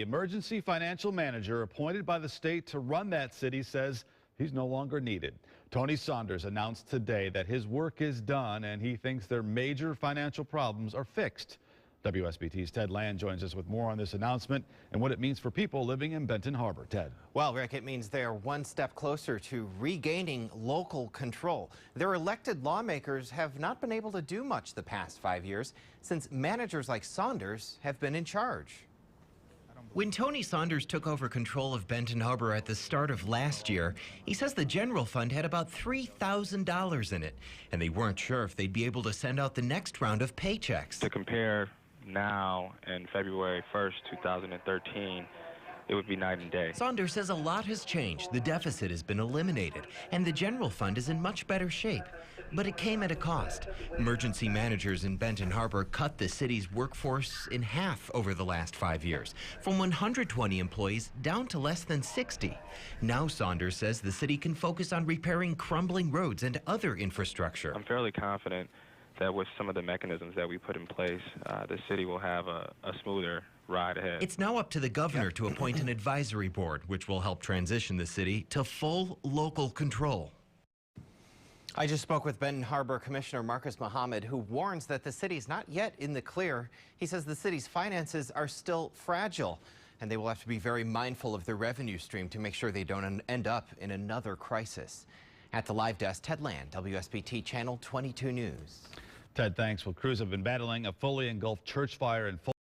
The emergency financial manager appointed by the state to run that city says he's no longer needed. Tony Saunders announced today that his work is done and he thinks their major financial problems are fixed. WSBT's Ted Land joins us with more on this announcement and what it means for people living in Benton Harbor. Ted. Well, Rick, it means they're one step closer to regaining local control. Their elected lawmakers have not been able to do much the past 5 years since managers like Saunders have been in charge. When Tony Saunders took over control of Benton Harbor at the start of last year, he says the general fund had about $3,000 in it, and they weren't sure if they'd be able to send out the next round of paychecks. To compare now and February 1st, 2013, it would be night and day. Saunders says a lot has changed. The deficit has been eliminated, and the general fund is in much better shape. But it came at a cost. Emergency managers in Benton Harbor cut the city's workforce in half over the last 5 years, from 120 employees down to less than 60. Now Saunders says the city can focus on repairing crumbling roads and other infrastructure. I'm fairly confident that with some of the mechanisms that we put in place, the city will have a smoother ride ahead. It's now up to the governor to appoint an advisory board, which will help transition the city to full local control. I just spoke with Benton Harbor Commissioner Marcus Muhammad, who warns that the city's not yet in the clear. He says the city's finances are still fragile, and they will have to be very mindful of their revenue stream to make sure they don't end up in another crisis. At the live desk, Ted Land, WSBT Channel 22 News. Ted, thanks. Well, crews have been battling a fully engulfed church fire in